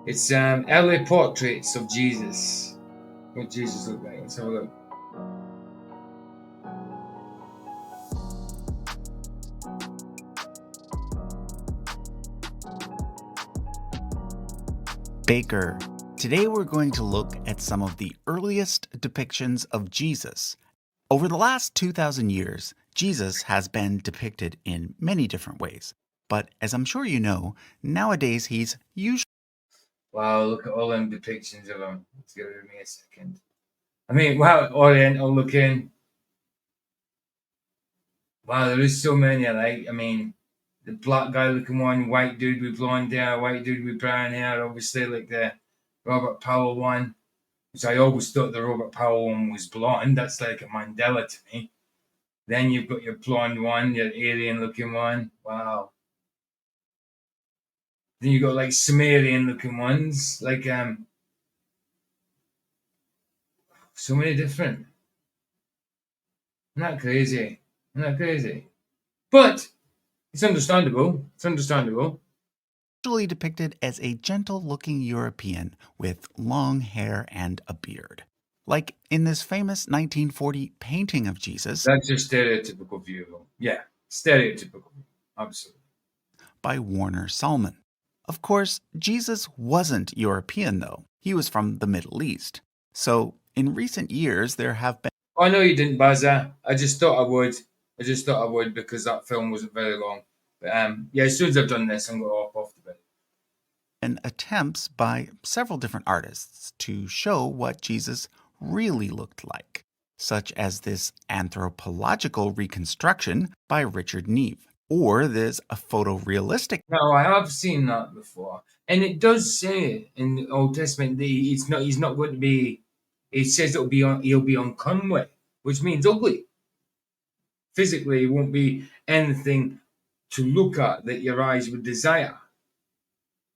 It's early portraits of Jesus. What Jesus looked like. Let's have a look. Baker. Today we're going to look at some of the earliest depictions of Jesus. Over the last 2,000 years, Jesus has been depicted in many different ways. But as I'm sure you know, nowadays he's usually... Wow, look at all them depictions of him. Let's give me a second. I mean, wow, Oriental looking. Wow, there is so many. Like, I mean, the black guy looking one, white dude with blonde hair, white dude with brown hair, obviously, like the Robert Powell one, which I always thought the Robert Powell one was blonde. That's like a Mandela to me. Then you've got your blonde one, your alien looking one. Wow. Then you got like Sumerian looking ones, like so many different. Isn't that crazy? Isn't that crazy? But it's understandable. It's understandable. depicted as a gentle-looking European with long hair and a beard. Like in this famous 1940 painting of Jesus. That's your stereotypical view. Yeah, stereotypical. Absolutely. By Warner Salmon. Of course, Jesus wasn't European, though. He was from the Middle East. So, in recent years, there have been... I know you didn't, Bazza. I just thought I would. I just thought I would because that film wasn't very long. But yeah, as soon as I've done this, I'm going to hop off the bed. And attempts by several different artists to show what Jesus really looked like, such as this anthropological reconstruction by Richard Neve. Or there's a photorealistic... No, I have seen that before. And it does say in the Old Testament that he's not going to be, it says he'll be uncomely, which means ugly. Physically, it won't be anything to look at that your eyes would desire.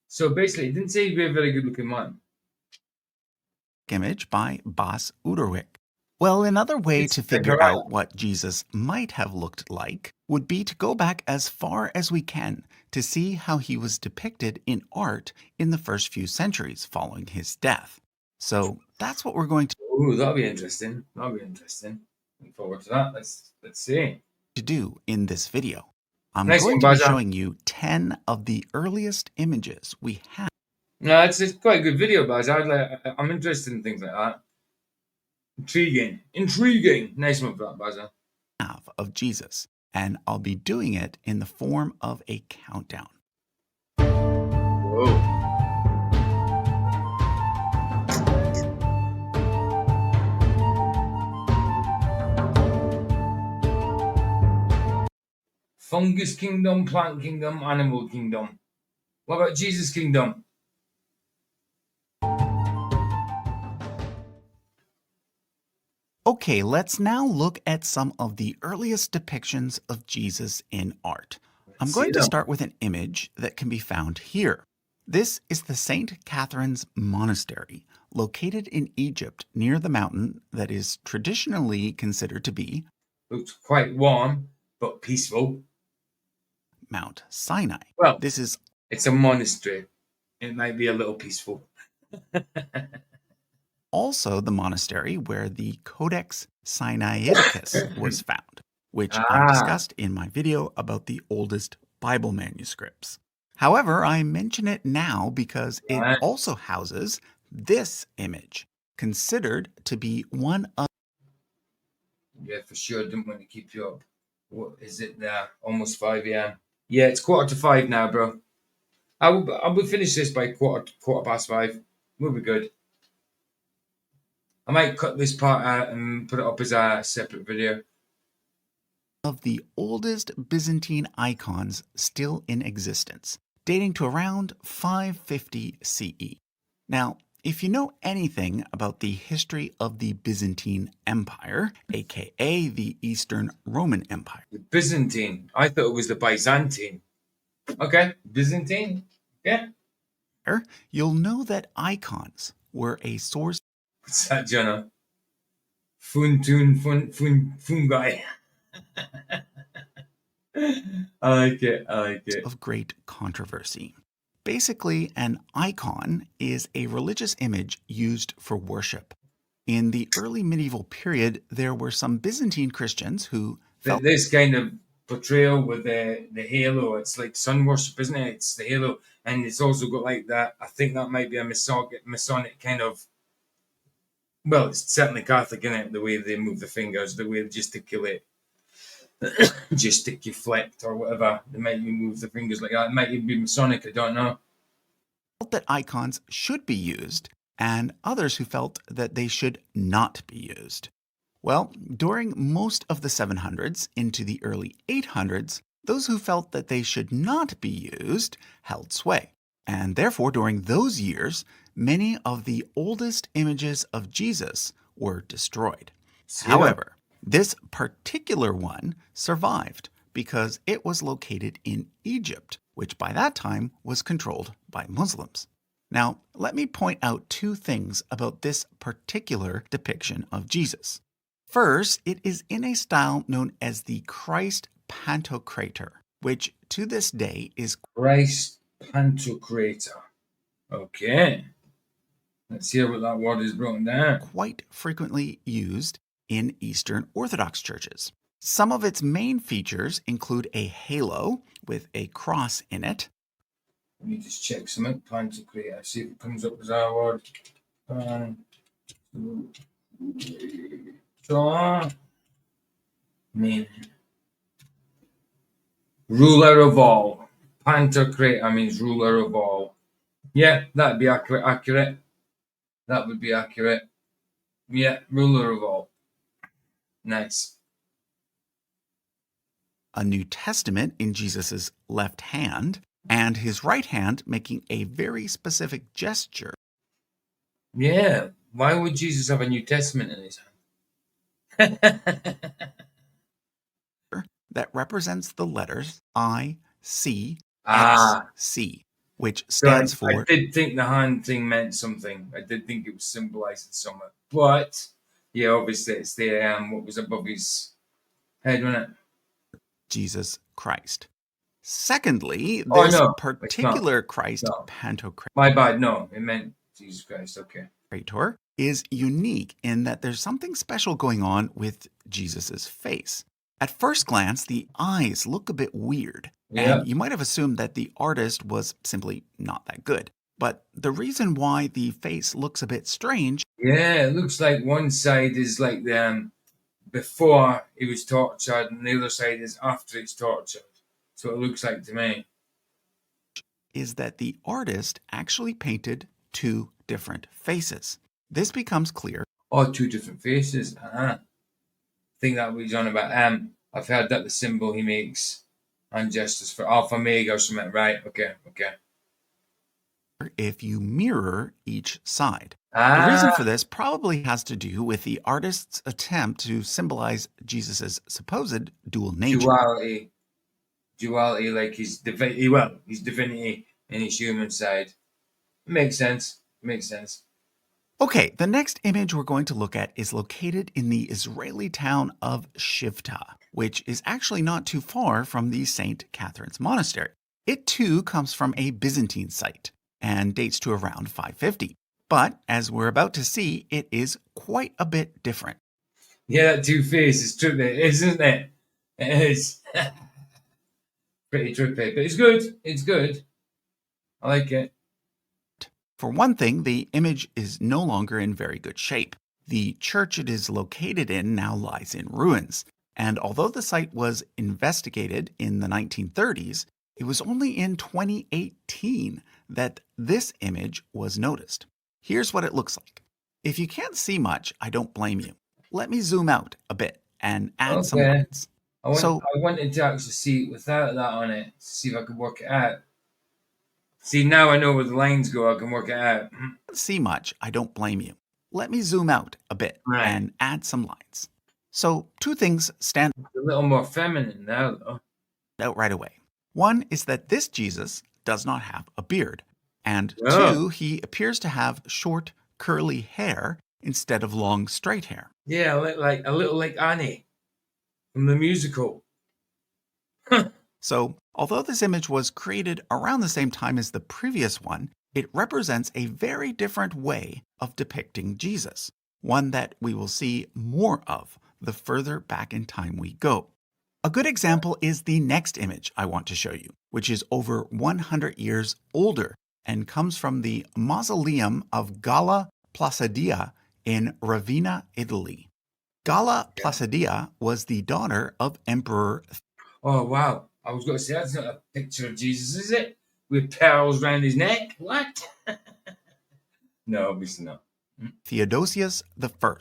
So basically, it didn't say he'd be a very good looking man. Image by Bas Uderwijk. Well, another way to figure out what Jesus might have looked like would be to go back as far as we can to see how he was depicted in art in the first few centuries following his death. So that's what we're going to... Oh, that'll be interesting. That'll be interesting. Looking forward to that. Let's see. ...to do in this video. I'm going to be showing you 10 of the earliest images we have. No, it's quite a good video, Baz. I'm interested in things like that. Intriguing. Nice one for that, Baz. Of Jesus, and I'll be doing it in the form of a countdown. Whoa. Fungus kingdom, plant kingdom, animal kingdom. What about Jesus' kingdom? Okay, let's now look at some of the earliest depictions of Jesus in art. I'm going to start with an image that can be found here. This is the St. Catherine's Monastery, located in Egypt near the mountain that is traditionally considered to be... Looks quite warm, but peaceful. Mount Sinai. Well, it's a monastery. It might be a little peaceful. Also the monastery where the Codex Sinaiticus was found, which I discussed in my video about the oldest Bible manuscripts. However, I mention it now because it also houses this image, considered to be one of... Yeah, for sure. Didn't want to keep you up. What is it there? Almost 5 a.m. Yeah, it's 4:45 now, bro. I will finish this by quarter past 5. We'll be good. I might cut this part out and put it up as a separate video. Of the oldest Byzantine icons still in existence, dating to around 550 CE. Now, if you know anything about the history of the Byzantine Empire, aka the Eastern Roman Empire. The Byzantine? I thought it was the Byzantine. Okay, Byzantine? Yeah. You'll know that icons were a source... What's that, Jonah? Fungi. I like it. Of great controversy. Basically, an icon is a religious image used for worship. In the early medieval period, there were some Byzantine Christians who felt This kind of portrayal with the halo, it's like sun worship, isn't it? It's the halo, and it's also got like that. I think that might be a Masonic kind of. Well, it's certainly Catholic, in it? The way they move the fingers, the way they gesticulate, gesticuflect, or whatever. They might even move the fingers like that. It might even be Masonic. I don't know. that icons should be used, and others who felt that they should not be used. Well, during most of the 700s into the early 800s, those who felt that they should not be used held sway. And therefore, during those years, many of the oldest images of Jesus were destroyed. Yeah. However, this particular one survived because it was located in Egypt, which by that time was controlled by Muslims. Now, let me point out two things about this particular depiction of Jesus. First, it is in a style known as the Christ Pantocrator, which to this day is Christ Pantocrator. Okay. Let's hear what that word is broken down. quite frequently used in Eastern Orthodox churches. Some of its main features include a halo with a cross in it. Let me just check something. Pantocrator. See if it comes up as our word. Meaning. Ruler of all. Pantocrator means ruler of all. Yeah, that'd be accurate. That would be accurate. Yeah, ruler of all. Nice. A New Testament in Jesus' left hand, and his right hand making a very specific gesture. Yeah. Why would Jesus have a New Testament in his hand? That represents the letters ICXC, which So stands I for did think the hand thing meant something. I did think it was symbolizing something. But yeah, obviously it's the what was above his head, wasn't it? Jesus Christ. Secondly, Oh this no, it's not. particular Christ No. Pantocrator My bad. No, it meant Jesus Christ. Okay. is unique in that there's something special going on with Jesus' face. At first glance, the eyes look a bit weird, Yeah. and you might have assumed that the artist was simply not that good. But the reason why the face looks a bit strange Yeah, it looks like one side is like the before he was tortured, and the other side is after he's tortured. So it looks like to me. is that the artist actually painted two different faces. This becomes clear Oh, two different faces. I think that was on about. I've heard that the symbol he makes and gestures for Alpha Mega or something. Right. Okay. Okay. if you mirror each side. The reason Ah, for this probably has to do with the artist's attempt to symbolize Jesus' supposed dual nature. duality, like his divinity. Well, his divinity and his human side. Makes sense. Makes sense. Okay, the next image we're going to look at is located in the Israeli town of Shivta, which is actually not too far from the St. Catherine's Monastery. It too comes from a Byzantine site and dates to around 550. But as we're about to see, it is quite a bit different. Yeah, that two face is trippy, isn't it? It is. Pretty trippy, but it's good. It's good. I like it. For one thing, the image is no longer in very good shape. The church it is located in now lies in ruins, and although the site was investigated in the 1930s, it was only in 2018 that this image was noticed. Here's what it looks like. If you can't see much, I don't blame you. Let me zoom out a bit and add some Okay. lights. So, I wanted to actually see it without that on it, to see if I could work it out. See, now I know where the lines go. I can work it out. see much, I don't blame you. Let me zoom out a bit Right. and add some lines. So, two things stand It's a little more feminine now, though. out right away. One is that this Jesus does not have a beard. And Oh. two, he appears to have short, curly hair instead of long, straight hair. Yeah, like a little like Annie from the musical. So, although this image was created around the same time as the previous one, it represents a very different way of depicting Jesus, one that we will see more of the further back in time we go. A good example is the next image I want to show you, which is over 100 years older and comes from the mausoleum of Galla Placidia in Ravenna, Italy. Galla Placidia was the daughter of Emperor. Oh, wow. I was going to say, that's not a picture of Jesus, is it? With pearls round his neck? What? No, obviously not. Theodosius I,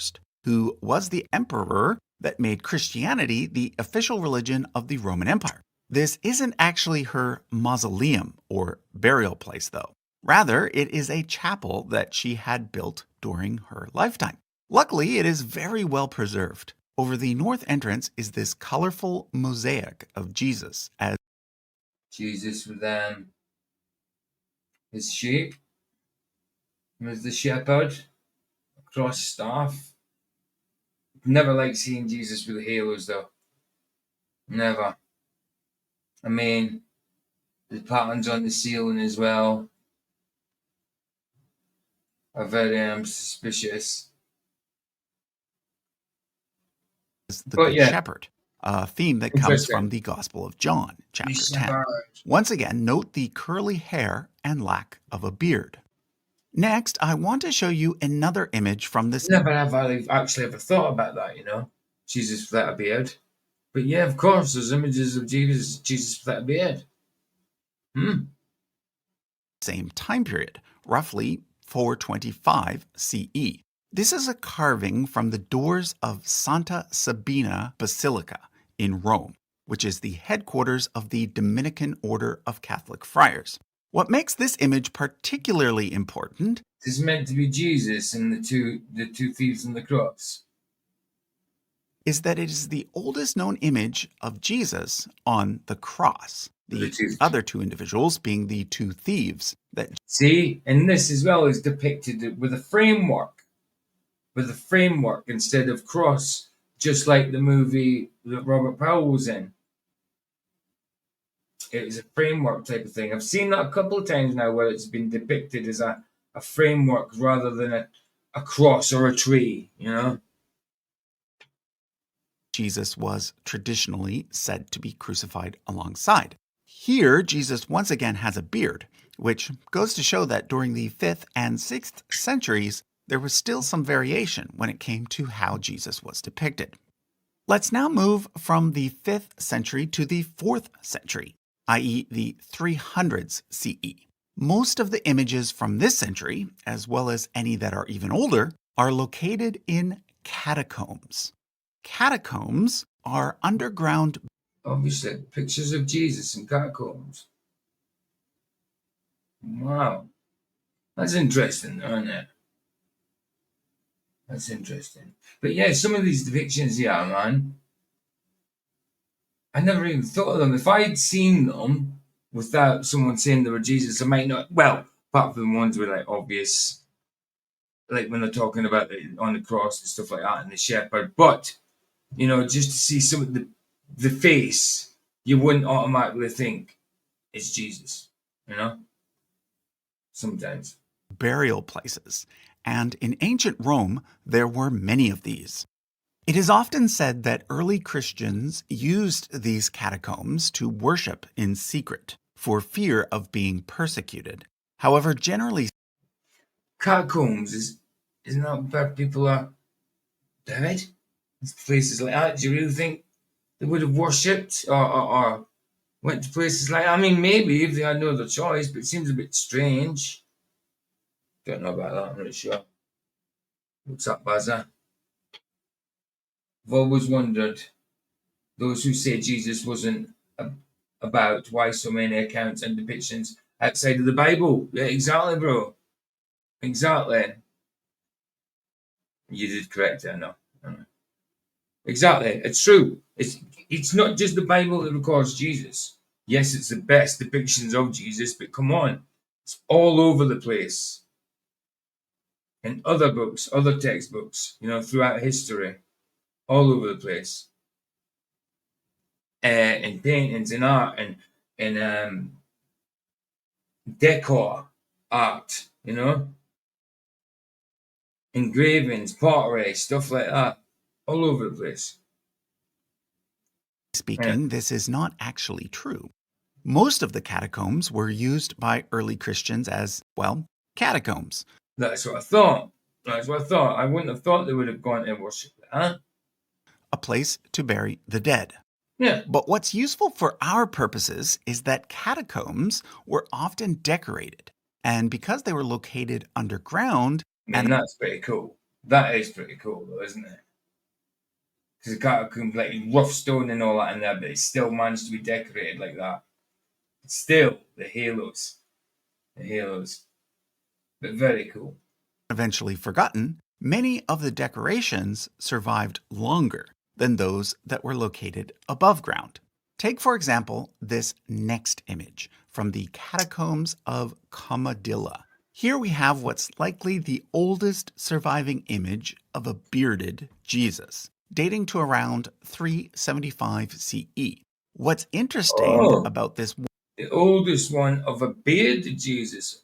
who was the emperor that made Christianity the official religion of the Roman Empire. This isn't actually her mausoleum or burial place, though. Rather, it is a chapel that she had built during her lifetime. Luckily, it is very well preserved. Over the north entrance is this colorful mosaic of Jesus as Jesus with his sheep, with the shepherd, cross staff. Never liked seeing Jesus with the halos, though. Never. I mean, the patterns on the ceiling as well are very suspicious. the But Good yeah, Shepherd, a theme that comes from interesting. the Gospel of John, The chapter 10. shepherd. Once again, note the curly hair and lack of a beard. Next, I want to show you another image from this. Never have I actually ever thought about that, you know? Jesus without a beard. But yeah, of course, there's images of Jesus without a beard. Same time period, roughly 425 CE. This is a carving from the doors of Santa Sabina Basilica in Rome, which is the headquarters of the Dominican Order of Catholic Friars. What makes this image particularly important This is meant to be Jesus and the two thieves on the cross. is that it is the oldest known image of Jesus on the cross, The the two. other two individuals being the two thieves that See, and this as well is depicted with a framework. With a framework instead of cross, just like the movie that Robert Powell was in. It was a framework type of thing. I've seen that a couple of times now where it's been depicted as a framework rather than a cross or a tree, you know? Jesus was traditionally said to be crucified alongside. Here, Jesus once again has a beard, which goes to show that during the 5th and 6th centuries, there was still some variation when it came to how Jesus was depicted. Let's now move from the 5th century to the 4th century, i.e., the 300s CE. Most of the images from this century, as well as any that are even older, are located in catacombs. Catacombs are underground. Obviously, pictures of Jesus in catacombs. Wow. That's interesting, isn't it? That's interesting. But yeah, some of these depictions, yeah, man. I never even thought of them. If I'd seen them without someone saying they were Jesus, I might not. Well, apart from the ones with like obvious, like when they're talking about on the cross and stuff like that, and the shepherd. But you know, just to see some of the face, you wouldn't automatically think it's Jesus. You know, sometimes. Burial places, and in ancient Rome, there were many of these. It is often said that early Christians used these catacombs to worship in secret for fear of being persecuted. However, generally, Catacombs isn't that where people are dead? It's places like that. Do you really think they would have worshipped or went to places like that? I mean, maybe if they had no other choice, but it seems a bit strange. Don't know about that. I'm not sure. What's up, Bazza? I've always wondered those who say Jesus wasn't about why so many accounts and depictions outside of the Bible. Yeah, exactly, bro. Exactly. You did correct it, I know. I know. Exactly. It's true. It's not just the Bible that records Jesus. Yes, it's the best depictions of Jesus, but come on. It's all over the place. In other books, other textbooks, you know, throughout history. All over the place. in paintings and art and decor art, engravings, pottery, stuff like that, all over the place. Yeah, Speaking, this is not actually true. Most of the catacombs were used by early Christians as, well, catacombs, that's what I thought. That's what I thought. I wouldn't have thought they would have gone to worship that. a place to bury the dead. Yeah, But what's useful for our purposes is that catacombs were often decorated. And because they were located underground, I and mean that's pretty cool. That is pretty cool, though, isn't it? Because the catacomb, like rough stone and all that in there, but it still managed to be decorated like that. Still, the halos, but very cool. eventually forgotten, many of the decorations survived longer than those that were located above ground. Take, for example, this next image from the catacombs of Commodilla. Here we have what's likely the oldest surviving image of a bearded Jesus, dating to around 375 CE. What's interesting Oh, about this, the oldest one of a bearded Jesus.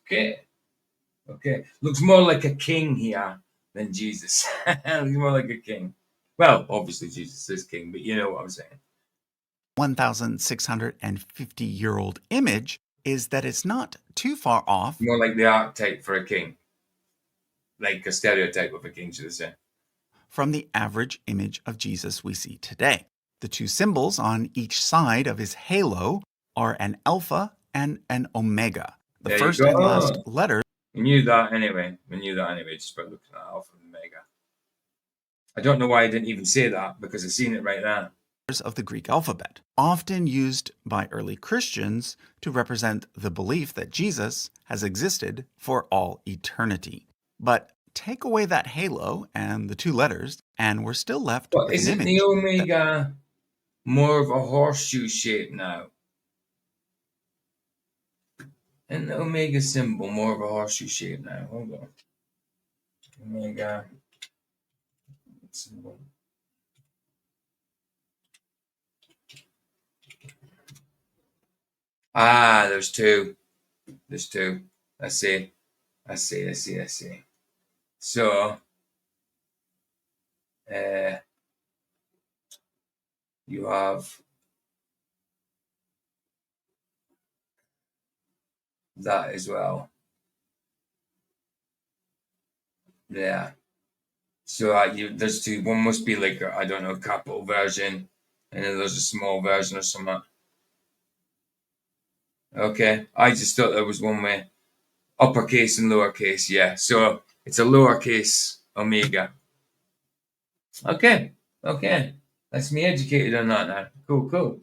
Okay. Looks more like a king here than Jesus. Looks more like a king. Well, obviously Jesus is king, but you know what I'm saying. 1,650-year-old image is that it's not too far off More like the archetype for a king, like a stereotype of a king, should I say? from the average image of Jesus we see today. The two symbols on each side of his halo are an alpha and an omega. The There you first and last go. letters We knew that anyway. Just by looking at Alpha and Omega. I don't know why I didn't even say that because I've seen it right now. of the Greek alphabet, often used by early Christians to represent the belief that Jesus has existed for all eternity. But take away that halo and the two letters, and we're still left But with an isn't the image that Omega more of a horseshoe shape now? And the Omega symbol more of a horseshoe shape now? Hold on. Omega symbol. Ah, there's two. There's two. I see. I see. So, uh, you have that as well. Yeah. So there's two. One must be like I don't know, capital version, and then there's a small version or something. Okay, I just thought there was one way, uppercase and lowercase. Yeah, so it's a lowercase omega. Okay, that's me educated on that now. Cool.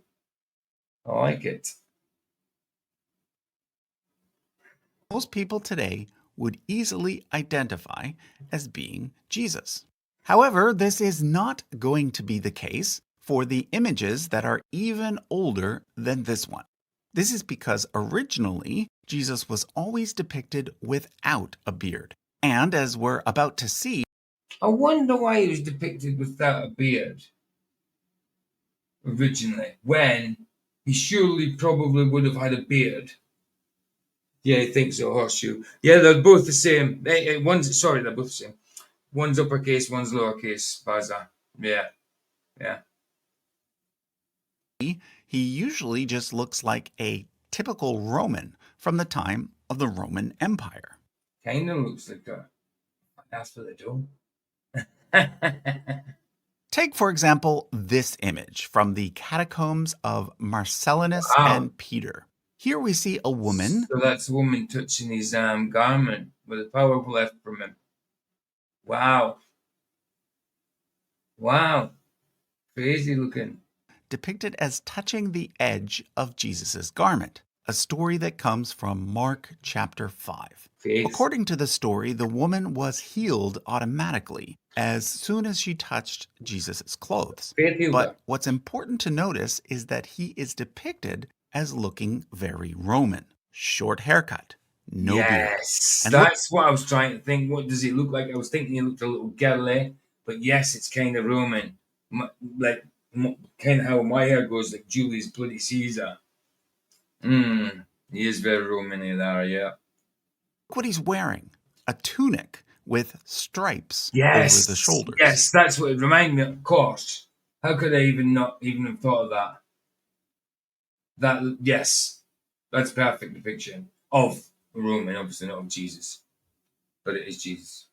I like it. most people today would easily identify as being Jesus. However, this is not going to be the case for the images that are even older than this one. This is because originally Jesus was always depicted without a beard. And as we're about to see, I wonder why he was depicted without a beard originally, when he surely probably would have had a beard. Yeah, I think so. Horseshoe. Yeah, they're both the same. They're both the same. One's uppercase, one's lowercase. Baza. Yeah. he usually just looks like a typical Roman from the time of the Roman Empire. Kind of looks like a. That's what they do. Take, for example, this image from the catacombs of Marcellinus Wow. and Peter. Here we see a woman So that's a woman touching his garment with a powerful left from him. Wow. Crazy looking. depicted as touching the edge of Jesus' garment, a story that comes from Mark chapter 5. Faith. According to the story, the woman was healed automatically as soon as she touched Jesus' clothes. Faith healer. But what's important to notice is that he is depicted as looking very Roman. Short haircut, no beard. Yes. And look, That's what I was trying to think. What does he look like? I was thinking he looked a little girly, but yes, it's kind of Roman. Like kind of how my hair goes, like Julius bloody Caesar. He is very Roman there, yeah. Look what he's wearing. A tunic with stripes over the Yes, shoulders. yes, that's what it reminded me of. Of course. How could I even not even have thought of that? Yes, that's a perfect depiction of a Roman, obviously not of Jesus, but it is Jesus,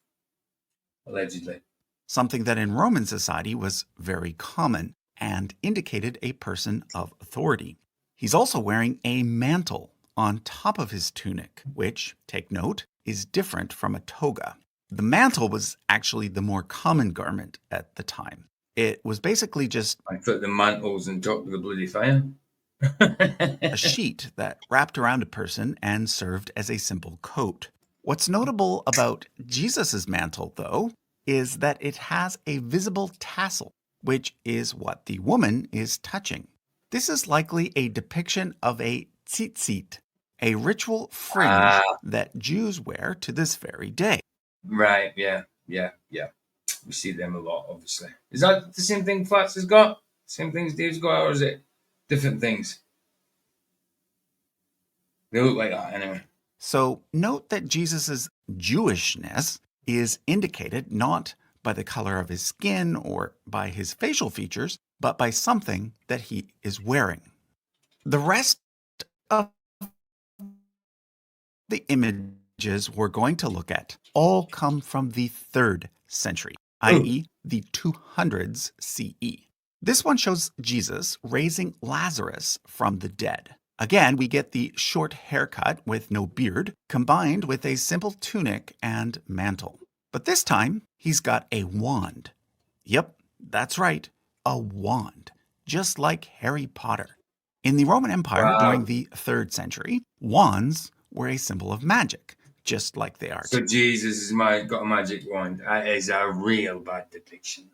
allegedly. Something that in Roman society was very common and indicated a person of authority. He's also wearing a mantle on top of his tunic, which, take note, is different from a toga. The mantle was actually the more common garment at the time. It was basically just I thought the mantles on top of the bloody fire. a sheet that wrapped around a person and served as a simple coat. What's notable about Jesus' mantle, though, is that it has a visible tassel, which is what the woman is touching. This is likely a depiction of a tzitzit, a ritual fringe that Jews wear to this very day. Right, yeah. We see them a lot, obviously. Is that the same thing Flats has got? Same things Dave's got, or is it different things? They look like that anyway. So note that Jesus' Jewishness is indicated not by the color of his skin or by his facial features, but by something that he is wearing. The rest of the images we're going to look at all come from the 3rd century, i.e., the 200s CE. This one shows Jesus raising Lazarus from the dead. Again, we get the short haircut with no beard, combined with a simple tunic and mantle. But this time, he's got a wand. Yep, that's right, a wand, just like Harry Potter. In the Roman Empire during the 3rd century, wands were a symbol of magic, just like they are So Jesus has got a magic wand. That is a real bad depiction.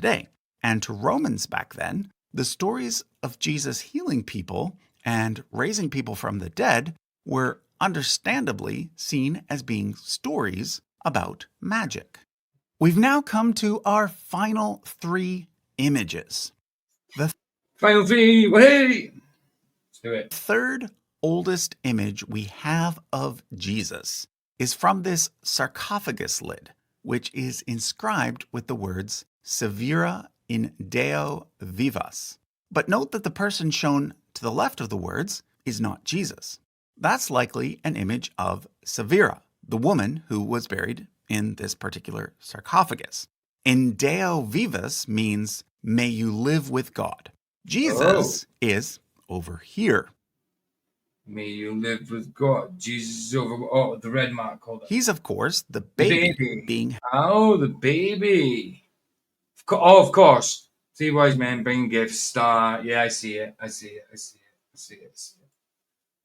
today. And to Romans back then, the stories of Jesus healing people and raising people from the dead were understandably seen as being stories about magic. We've now come to our final 3 images. The Final 3, hey! Let's do it. 3rd oldest image we have of Jesus is from this sarcophagus lid, which is inscribed with the words Severa in Deo Vivas. But note that the person shown to the left of the words is not Jesus. That's likely an image of Severa, the woman who was buried in this particular sarcophagus. In Deo Vivas means, may you live with God. Jesus is over here. May you live with God. Jesus is over. The red mark. Hold on. He's, of course, the baby. Being. The baby. Of course. 3 wise men bring gifts. Star. Yeah, I see it.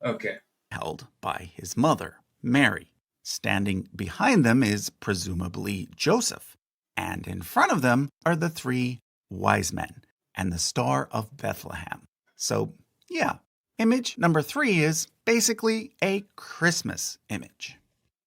Okay. Held by his mother, Mary. Standing behind them is presumably Joseph. And in front of them are the 3 wise men and the Star of Bethlehem. So, yeah, image number 3 is basically a Christmas image.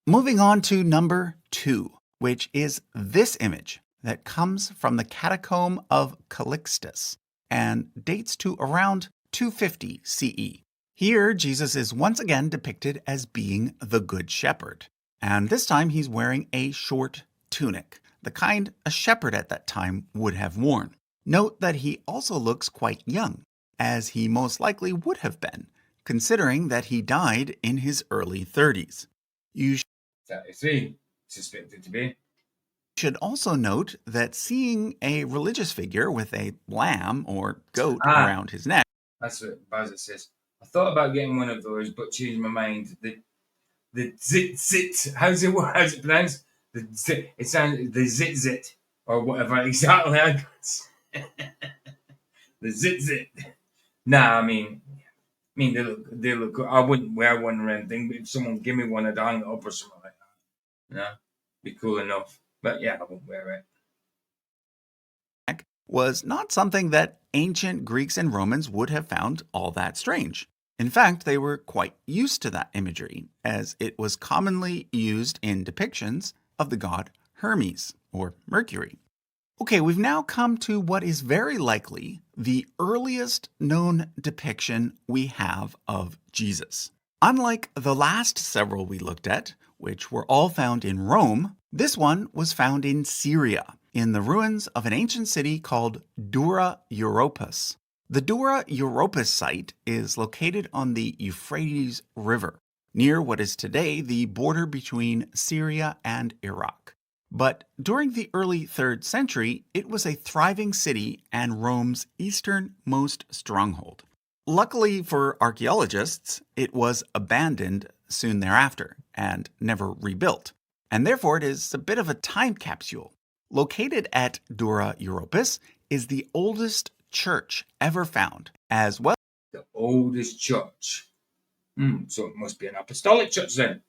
Moving on to number 2, which is this image that comes from the catacomb of Calixtus and dates to around 250 CE. Here, Jesus is once again depicted as being the Good Shepherd, and this time he's wearing a short tunic, the kind a shepherd at that time would have worn. Note that he also looks quite young, as he most likely would have been, considering that he died in his early 30s. You 33, suspected to be. should also note that seeing a religious figure with a lamb or goat around his neck. That's what Bazza says. I thought about getting one of those, but changed my mind. The zit. How's it pronounced? It sounds the zit or whatever exactly. The zit. Nah, I mean they look good. I wouldn't wear one or anything, but if someone give me one, I'd hang it up or something like that. Yeah, be cool enough. But yeah, I won't wear it. Was not something that ancient Greeks and Romans would have found all that strange. In fact, they were quite used to that imagery, as it was commonly used in depictions of the god Hermes, or Mercury. Okay, we've now come to what is very likely the earliest known depiction we have of Jesus. Unlike the last several we looked at, which were all found in Rome, this one was found in Syria, in the ruins of an ancient city called Dura Europos. The Dura Europos site is located on the Euphrates River, near what is today the border between Syria and Iraq. But during the early 3rd century, it was a thriving city and Rome's easternmost stronghold. Luckily for archaeologists, it was abandoned soon thereafter and never rebuilt, and therefore it is a bit of a time capsule. Located at Dura Europos is the oldest church ever found, as well. The oldest church. So it must be an apostolic church then.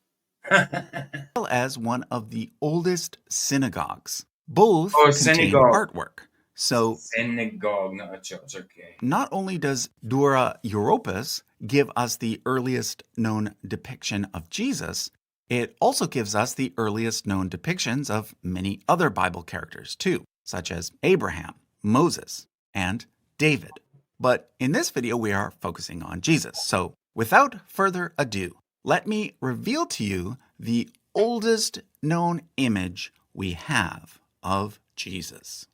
As one of the oldest synagogues. Both contain synagogue. artwork. So, synagogue, not a church, okay. Not only does Dura Europos give us the earliest known depiction of Jesus, it also gives us the earliest known depictions of many other Bible characters too, such as Abraham, Moses, and David. But in this video, we are focusing on Jesus. So, without further ado, let me reveal to you the oldest known image we have of Jesus.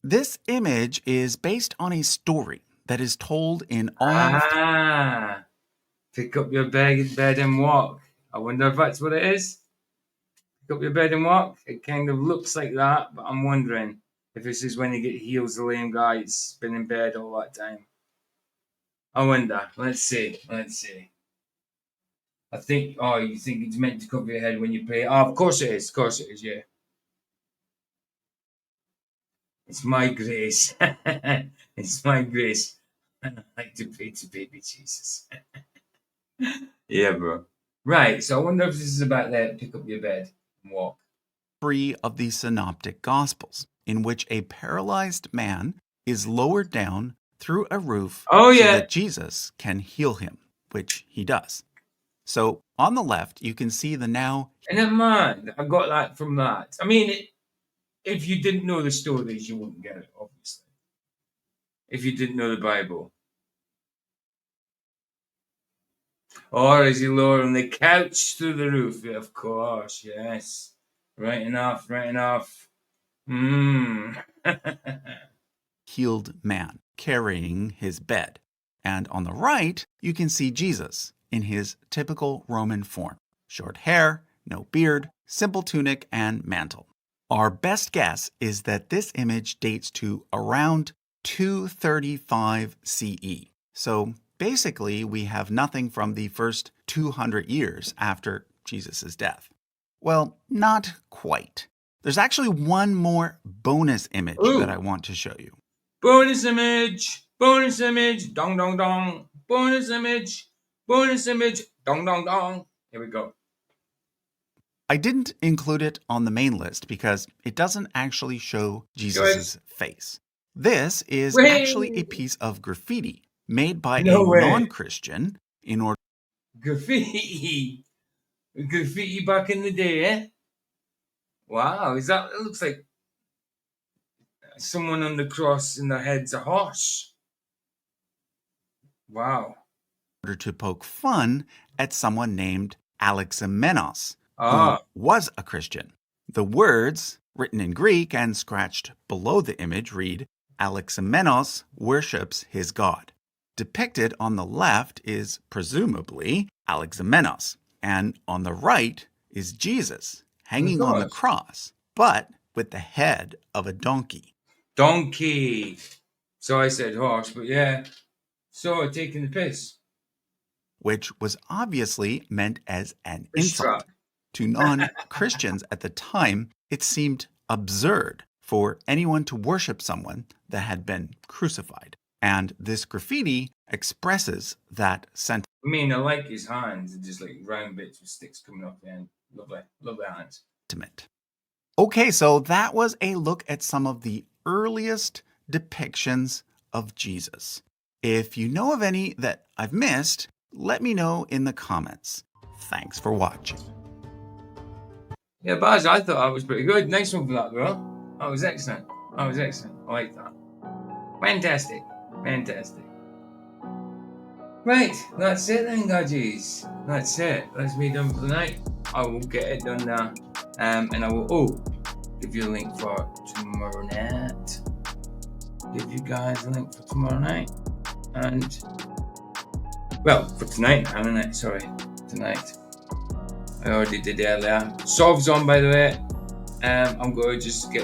This image is based on a story that is told in all. Pick up your bed and walk. I wonder if that's what it is. Pick up your bed and walk. It kind of looks like that, but I'm wondering if this is when he heals the lame guy. It's been in bed all that time. I wonder. Let's see. I think, you think it's meant to cover your head when you pray? Oh, of course it is. Yeah. It's my grace. It's my grace. And I like to pray to baby Jesus. Yeah, bro. Right, so I wonder if this is about that. Pick up your bed and walk. 3 of the Synoptic Gospels, in which a paralyzed man is lowered down through a roof so that Jesus can heal him, which he does. So on the left, you can see the now. And man, I got that from that. I mean, if you didn't know the stories, you wouldn't get it, obviously. If you didn't know the Bible. Or is he lowering the couch through the roof? Yeah, of course, yes. Right enough. Healed man carrying his bed. And on the right, you can see Jesus in his typical Roman form. Short hair, no beard, simple tunic, and mantle. Our best guess is that this image dates to around 235 CE. So basically, we have nothing from the first 200 years after Jesus' death. Well, not quite. There's actually one more bonus image that I want to show you. Bonus image, dong dong dong. Bonus image, dong dong dong. Here we go. I didn't include it on the main list because it doesn't actually show Jesus' face. This is actually a piece of graffiti made by a non-Christian in order. Graffiti back in the day, eh? Wow, it looks like someone on the cross and their head's a horse. Wow. In order to poke fun at someone named Alexamenos, who was a Christian. The words, written in Greek and scratched below the image, read, Alexamenos worships his god. Depicted on the left is presumably Alexamenos, and on the right is Jesus, hanging on the cross, but with the head of a donkey. Donkey! So I said horse, but yeah. So taking the piss. Which was obviously meant as an insult. To non-Christians at the time, it seemed absurd for anyone to worship someone that had been crucified. And this graffiti expresses that sentiment. I mean, I like his hands. Just like round bits with sticks coming off the end. Lovely hands. Okay, so that was a look at some of the earliest depictions of Jesus. If you know of any that I've missed, let me know in the comments. Thanks for watching. Yeah, Baz, I thought that was pretty good. Nice one for that, bro. That was excellent. That was excellent. I like that. Fantastic. Right, that's it then, gadgets. That's it. That's me done for the night. I will get it done now. And I will give you a link for tomorrow night. Give you guys a link for tomorrow night. And well, for tonight, haven't I? Sorry, tonight. I already did earlier. Solve's on, by the way. I'm going to just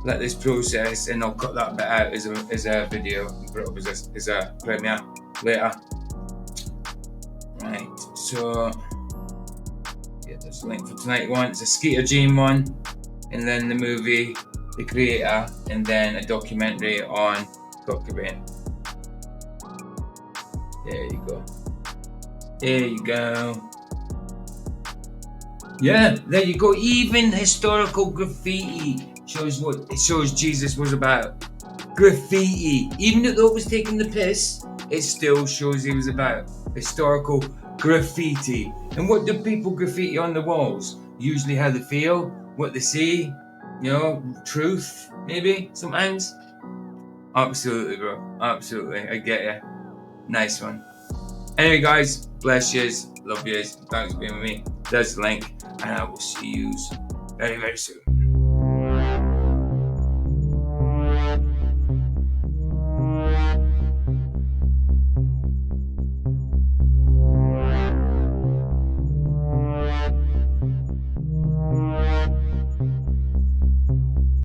let this process, and I'll cut that bit out as a video and put it up as a premiere later. Right, so yeah, there's a link for tonight one. It's a Skeeter Jean one, and then the movie The Creator, and then a documentary on Kurt Cobain. There you go. Yeah, there you go. Even historical graffiti shows Jesus was about. Graffiti, even though it was taking the piss, it still shows he was about historical graffiti. And what do people graffiti on the walls? Usually how they feel, what they see, truth, maybe sometimes. Absolutely, bro. Absolutely, I get you. Nice one. Anyway, guys, bless yous, love yous, thanks for being with me. There's the link, and I will see you very, very soon.